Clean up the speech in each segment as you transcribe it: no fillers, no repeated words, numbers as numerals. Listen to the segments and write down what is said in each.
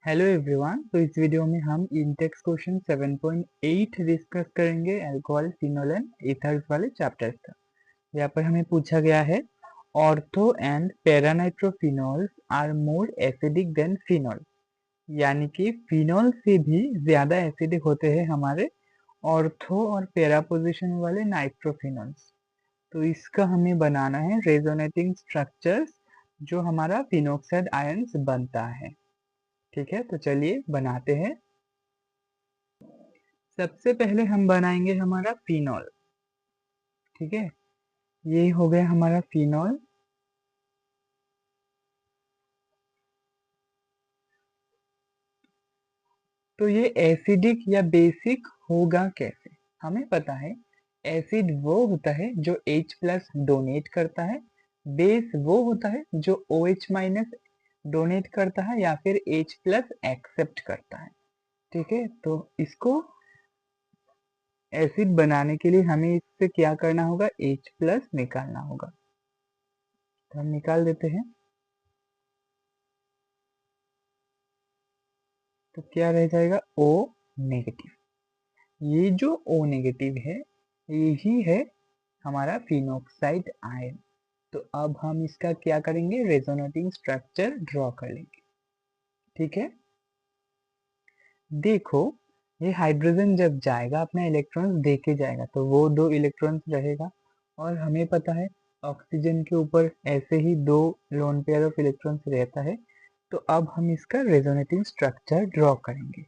Hello everyone. तो इस video में हम इंटेक्स क्वेश्चन 7.8 डिस्कस करेंगे अल्कोहल फिनोल एंड ईथर्स वाले चैप्टर्स का। यहाँ पर हमें पूछा गया है ortho and paranitrophenols are more acidic than phenol, यानी कि फिनॉल से भी ज्यादा एसिडिक होते हैं हमारे ऑर्थो और पैरा पोजिशन वाले नाइट्रोफिनॉल्स। तो इसका हमें बनाना है रेजोनेटिंग स्ट्रक्चर्स जो हमारा फिनोक्साइड आयंस बनता है। ठीक है, तो चलिए बनाते हैं। सबसे पहले हम बनाएंगे हमारा फिनॉल। ठीक है, ये हो गया हमारा फिनॉल। तो ये एसिडिक या बेसिक होगा कैसे? हमें पता है एसिड वो होता है जो H प्लस डोनेट करता है, बेस वो होता है जो OH माइनस डोनेट करता है या फिर H प्लस एक्सेप्ट करता है। ठीक है, तो इसको एसिड बनाने के लिए हमें इससे क्या करना होगा, H प्लस निकालना होगा। तो हम निकाल देते हैं। तो क्या रह जाएगा, O नेगेटिव। ये जो O नेगेटिव है यही है हमारा फिनोक्साइड आयन। तो अब हम इसका क्या करेंगे, रेजोनेटिंग स्ट्रक्चर ड्रॉ कर लेंगे। ठीक है, देखो ये हाइड्रोजन जब जाएगा अपना इलेक्ट्रॉन्स देके जाएगा तो वो 2 इलेक्ट्रॉन्स रहेगा, और हमें पता है ऑक्सीजन के ऊपर ऐसे ही 2 लोन पेयर ऑफ इलेक्ट्रॉन्स रहता है। तो अब हम इसका रेजोनेटिंग स्ट्रक्चर ड्रॉ करेंगे।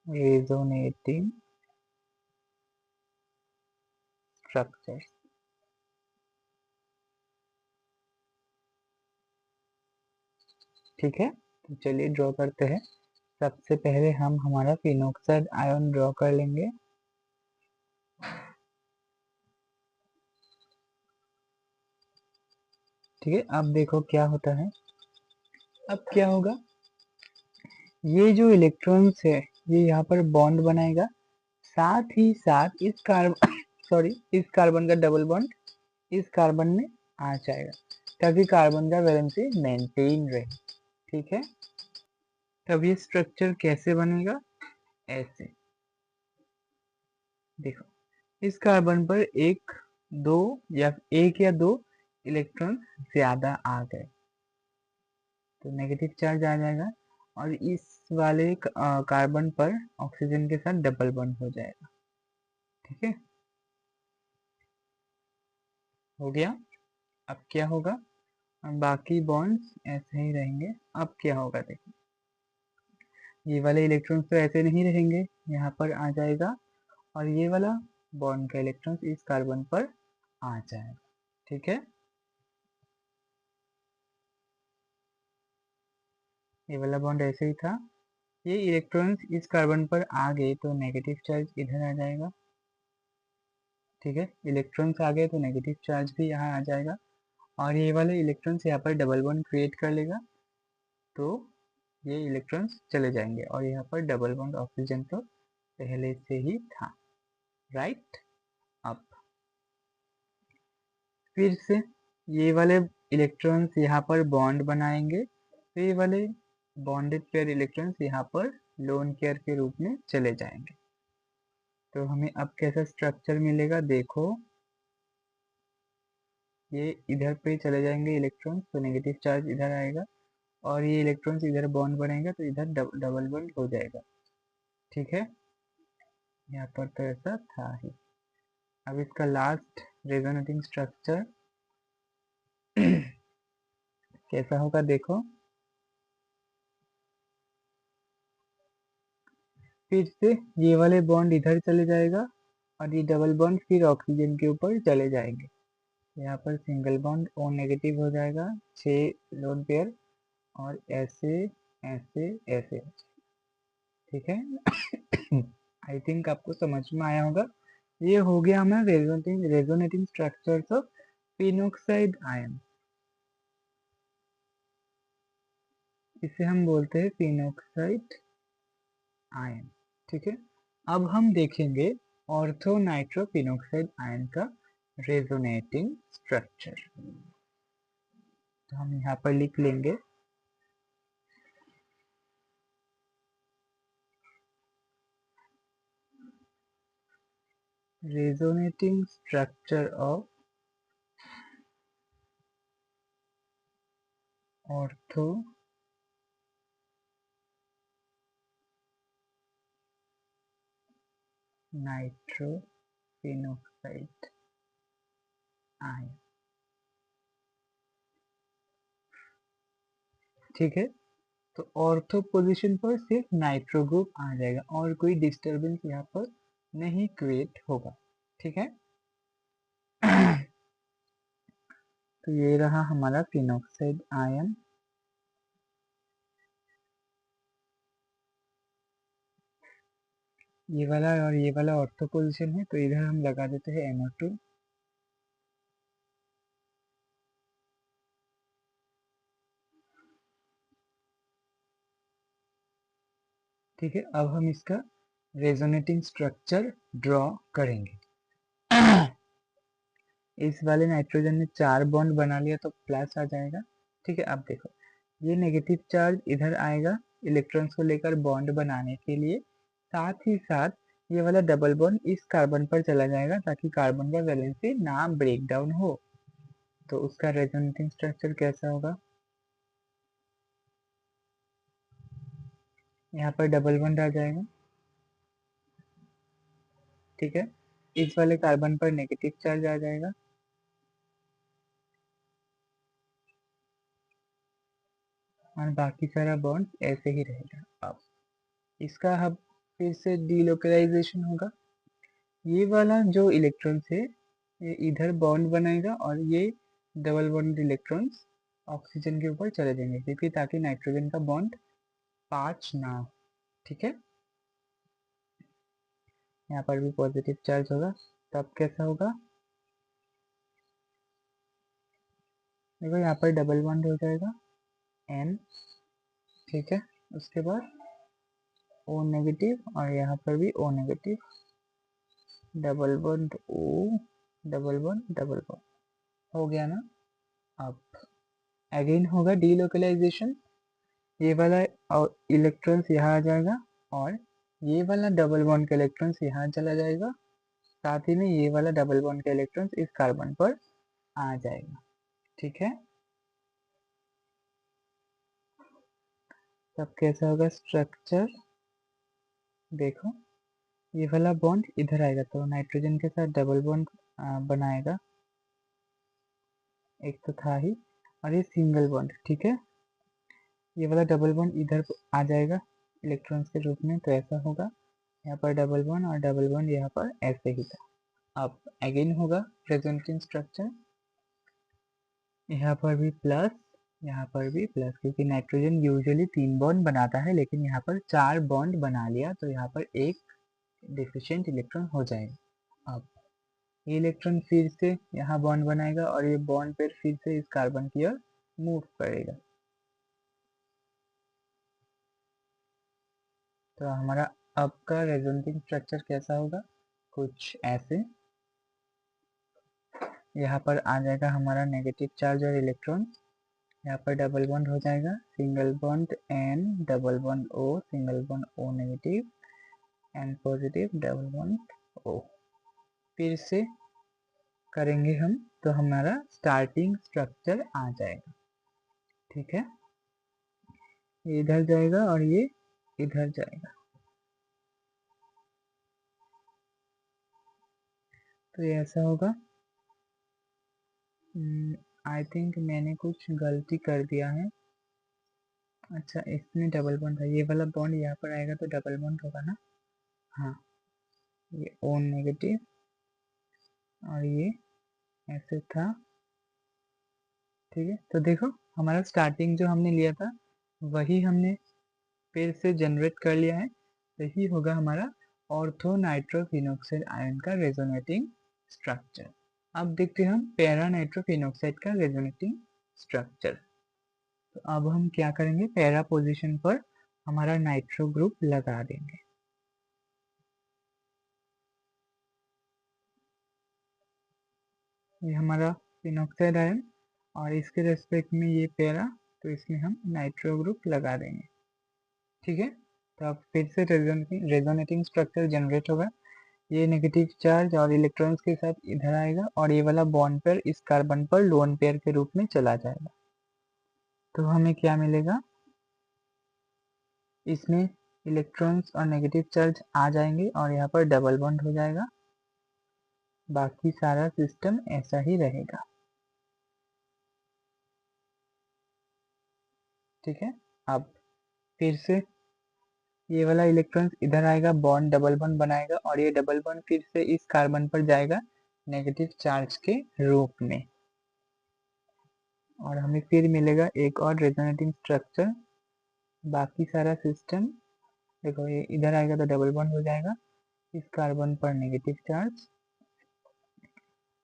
रेजोनेटिंग स्ट्रक्चर, ठीक है, तो चलिए ड्रॉ करते हैं। सबसे पहले हम हमारा फिनोक्साइड आयन ड्रॉ कर लेंगे। ठीक है, अब देखो क्या होता है। अब क्या होगा, ये जो इलेक्ट्रॉन्स है ये यहाँ पर बॉन्ड बनाएगा, साथ ही साथ इस कार्बन सॉरी इस कार्बन का डबल बॉन्ड इस कार्बन में आ जाएगा ताकि कार्बन का वैलेंसी मेंटेन रहे। ठीक है, तब ये स्ट्रक्चर कैसे बनेगा, ऐसे देखो इस कार्बन पर एक या दो इलेक्ट्रॉन ज्यादा आ गए तो नेगेटिव चार्ज आ जाएगा, और इस वाले कार्बन पर ऑक्सीजन के साथ डबल बॉन्ड हो जाएगा। ठीक है, हो गया। अब क्या होगा, बाकी बॉन्ड्स ऐसे ही रहेंगे। अब क्या होगा, देखो ये वाले इलेक्ट्रॉन्स तो ऐसे नहीं रहेंगे, यहाँ पर आ जाएगा, और ये वाला बॉन्ड का इलेक्ट्रॉन्स इस कार्बन पर आ जाएगा। ठीक है, ये वाला बॉन्ड ऐसे ही था, ये इलेक्ट्रॉन्स इस कार्बन पर आ गए तो नेगेटिव चार्ज इधर आ जाएगा। ठीक है, इलेक्ट्रॉन्स आ गए तो नेगेटिव चार्ज भी यहाँ आ जाएगा, और ये वाले इलेक्ट्रॉन्स यहाँ पर डबल बॉन्ड क्रिएट कर लेगा तो ये इलेक्ट्रॉन्स चले जाएंगे, और यहाँ पर डबल बॉन्ड ऑक्सीजन तो पहले से ही था। राइट, अब फिर से ये वाले इलेक्ट्रॉन्स यहाँ पर बॉन्ड बनाएंगे, तो ये वाले बॉन्डेड पेयर इलेक्ट्रॉन्स यहाँ पर लोन पेयर के रूप में चले जाएंगे। तो हमें अब कैसा स्ट्रक्चर मिलेगा, देखो ये इधर पे चले जाएंगे इलेक्ट्रॉन्स तो नेगेटिव चार्ज इधर आएगा, और ये इलेक्ट्रॉन्स इधर बॉन्ड बनेगा तो इधर डबल बॉन्ड हो जाएगा। ठीक है, यहाँ पर तो ऐसा था ही। अब इसका लास्ट रेजोनेटिंग स्ट्रक्चर कैसा होगा, देखो फिर से ये वाले बॉन्ड इधर चले जाएगा, और ये डबल बॉन्ड फिर ऑक्सीजन के ऊपर चले जाएंगे। यहाँ पर सिंगल बॉन्ड O नेगेटिव हो जाएगा, 6 लोन पेयर, और ऐसे ऐसे ऐसे। ठीक है आई थिंक आपको समझ में आया होगा। ये हो गया हमारा resonating structures of phenoxide ion. इसे हम बोलते हैं फिनोक्साइड आयन। ठीक है, अब हम देखेंगे ऑर्थो नाइट्रो फिनोक्साइड आयन का रेजोनेटिंग स्ट्रक्चर। तो हम यहाँ पर लिख लेंगे resonating structure of ortho nitrophenoxide ion. ठीक है, तो ऑर्थो पोजीशन पर सिर्फ नाइट्रो ग्रुप आ जाएगा और कोई डिस्टरबेंस यहाँ पर नहीं क्रिएट होगा। ठीक है तो ये रहा हमारा फिनोक्साइड आयन। ये वाला और ये वाला ऑर्थो पोजीशन है, तो इधर हम लगा देते हैं NO2। ठीक है, अब हम इसका रेजोनेटिंग स्ट्रक्चर ड्रॉ करेंगे। इस वाले नाइट्रोजन ने 4 बॉन्ड बना लिया तो प्लस आ जाएगा। ठीक है, अब देखो ये नेगेटिव चार्ज इधर आएगा इलेक्ट्रॉन्स को लेकर बॉन्ड बनाने के लिए, साथ ही साथ ये वाला डबल बॉन्ड इस कार्बन पर चला जाएगा ताकि कार्बन का वैलेंसी ना ब्रेक डाउन हो। तो उसका रेजोनेटिंग स्ट्रक्चर कैसा होगा, यहाँ पर डबल बॉन्ड आ जाएगा। ठीक है, इस वाले कार्बन पर नेगेटिव चार्ज आ जाएगा, और बाकी सारा बॉन्ड ऐसे ही रहेगा। अब इसका अब फिर से डीलोकलाइजेशन होगा। ये वाला जो इलेक्ट्रॉन्स है ये इधर बॉन्ड बनाएगा और ये डबल बॉन्ड इलेक्ट्रॉन्स ऑक्सीजन के ऊपर चले जाएंगे, क्योंकि ताकि नाइट्रोजन का बॉन्ड 5 ना हो। ठीक है, यहाँ पर भी पॉजिटिव चार्ज होगा, तब कैसा होगा, देखो यहाँ पर डबल बॉन्ड हो जाएगा N। ठीक है, उसके बाद O नेगेटिव और यहाँ पर भी O negative, double bond O, double bond हो गया ना। अब अगेन होगा डीलोकलाइजेशन, ये वाला इलेक्ट्रॉन्स यहाँ आ जाएगा और ये वाला डबल बॉन्ड का इलेक्ट्रॉन्स यहाँ चला जाएगा, साथ ही में ये वाला डबल बॉन्ड का इलेक्ट्रॉन्स इस कार्बन पर आ जाएगा। ठीक है, तब कैसा होगा स्ट्रक्चर, देखो ये वाला बॉन्ड इधर आएगा तो नाइट्रोजन के साथ डबल बॉन्ड बनाएगा, एक तो था ही, और ये सिंगल बॉन्ड। ठीक है, ये वाला डबल बॉन्ड इधर आ जाएगा इलेक्ट्रॉन्स के रूप में, तो ऐसा होगा, यहाँ पर डबल बॉन्ड और डबल बॉन्ड यहाँ पर ऐसे ही था। अब अगेन होगा रेजोनेटिंग स्ट्रक्चर, यहाँ पर भी प्लस, यहाँ पर भी प्लस, क्योंकि नाइट्रोजन यूजुअली 3 बॉन्ड बनाता है लेकिन यहाँ पर 4 बॉन्ड बना लिया, तो यहाँ पर एक डिफिशिएंट इलेक्ट्रॉन हो जाएगा। अब ये इलेक्ट्रॉन फिर से यहाँ बॉन्ड बनाएगा और ये बॉन्ड पर फिर से इस कार्बन की ओर मूव करेगा। तो हमारा अब का रेजोनेटिंग स्ट्रक्चर कैसा होगा, कुछ ऐसे, यहाँ पर आ जाएगा हमारा नेगेटिव चार्ज और इलेक्ट्रॉन, यहाँ पर डबल बॉन्ड हो जाएगा, single bond N, double bond O, single bond O negative, N positive, double bond O। फिर से करेंगे हम तो हमारा स्टार्टिंग स्ट्रक्चर आ जाएगा। ठीक है, ये इधर जाएगा और ये इधर जाएगा, तो ये ऐसा होगा। आई थिंक मैंने कुछ गलती कर दिया है। अच्छा, इसमें डबल बॉन्ड था, ये वाला बॉन्ड यहाँ पर आएगा तो डबल बॉन्ड होगा ना। हाँ, ये O नेगेटिव और ये ऐसे था। ठीक है, तो देखो हमारा स्टार्टिंग जो हमने लिया था वही हमने फिर से जनरेट कर लिया है, यही होगा हमारा ऑर्थो नाइट्रोफिनोक्साइड आयन का रेजोनेटिंग स्ट्रक्चर। अब देखते हैं हम पैरा नाइट्रोफिनोक्साइड का रेजोनेटिंग स्ट्रक्चर। तो अब हम क्या करेंगे, पैरा पोजीशन पर हमारा नाइट्रो ग्रुप लगा देंगे। ये हमारा फिनोक्साइड आयन और इसके रेस्पेक्ट में ये पैरा, तो इसमें हम नाइट्रो ग्रुप लगा देंगे। ठीक है, तो अब फिर से रेजोनेटिंग स्ट्रक्चर जनरेट होगा। ये नेगेटिव चार्ज और इलेक्ट्रॉन्स के साथ इधर आएगा और ये वाला बॉन्ड पेयर इस कार्बन पर लोन पेयर के रूप में चला जाएगा। तो हमें क्या मिलेगा, इसमें इलेक्ट्रॉन्स और नेगेटिव चार्ज आ जाएंगे और यहाँ पर डबल बॉन्ड हो जाएगा। बाकी सारा सिस्टम ऐसा ही रहेगा। ठीक है, अब फिर से ये वाला इलेक्ट्रॉन इधर आएगा, बॉन्ड डबल बॉन्ड बनाएगा और ये डबल बॉन्ड फिर से इस कार्बन पर जाएगा नेगेटिव चार्ज के रूप में, और हमें फिर मिलेगा एक और रेजोनेटिंग स्ट्रक्चर। बाकी सारा सिस्टम देखो, ये इधर आएगा तो डबल बॉन्ड हो जाएगा, इस कार्बन पर नेगेटिव चार्ज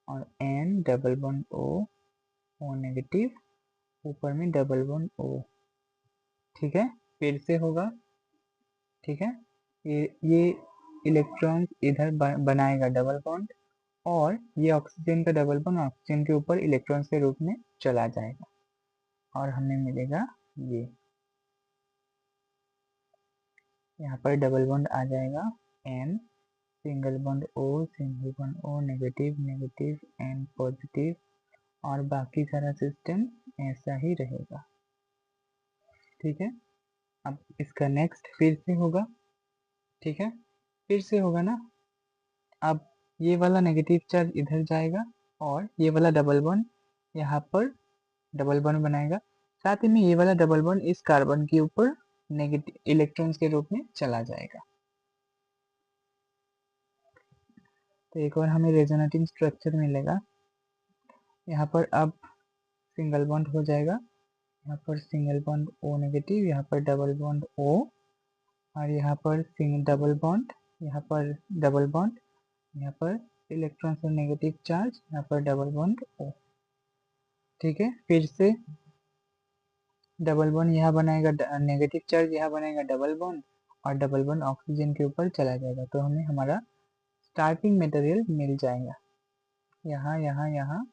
और N double bond O negative, ऊपर में डबल बॉन्ड O। ठीक है, फिर से होगा। ठीक है, ये इलेक्ट्रॉन्स इधर बनाएगा डबल बॉन्ड और ये ऑक्सीजन का डबल बॉन्ड ऑक्सीजन के ऊपर इलेक्ट्रॉन्स के रूप में चला जाएगा और हमें मिलेगा ये, यहाँ पर डबल बॉन्ड आ जाएगा N, single bond O, single bond O negative negative N positive, और बाकी सारा सिस्टम ऐसा ही रहेगा। ठीक है, अब इसका नेक्स्ट फिर से होगा। ठीक है, फिर से होगा ना। अब ये वाला नेगेटिव चार्ज इधर जाएगा और ये वाला डबल बॉन्ड यहाँ पर डबल बॉन्ड बनाएगा, साथ ही में ये वाला डबल बॉन्ड इस कार्बन के ऊपर नेगेटिव इलेक्ट्रॉन्स के रूप में चला जाएगा। तो एक और हमें रेजोनेटिंग स्ट्रक्चर मिलेगा। यहाँ पर अब सिंगल बॉन्ड हो जाएगा, यहाँ पर सिंगल बॉन्ड O नेगेटिव, यहाँ पर डबल बॉन्ड O, और यहाँ पर डबल बॉन्ड, यहाँ पर डबल बॉन्ड, यहाँ पर इलेक्ट्रॉन्स और नेगेटिव चार्ज, यहाँ पर डबल बॉन्ड O। ठीक है, फिर से डबल बॉन्ड यहाँ बनाएगा, नेगेटिव चार्ज यहाँ बनाएगा डबल बॉन्ड और डबल बॉन्ड ऑक्सीजन के ऊपर चला जाएगा, तो हमें हमारा स्टार्टिंग मटेरियल मिल जाएगा। यहाँ यहाँ यहाँ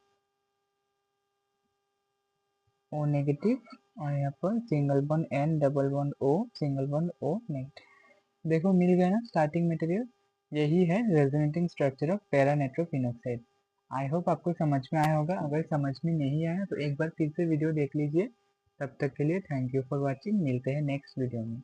O नेगेटिव और यहाँ पर single bond N double bond O, single bond O negative. देखो मिल गया ना स्टार्टिंग मटेरियल। यही है resonating structure of para nitrophenoxide. I hope आपको समझ में आया होगा। अगर समझ में नहीं आया तो एक बार फिर से वीडियो देख लीजिए। तब तक के लिए थैंक यू फॉर वॉचिंग। मिलते हैं नेक्स्ट वीडियो में।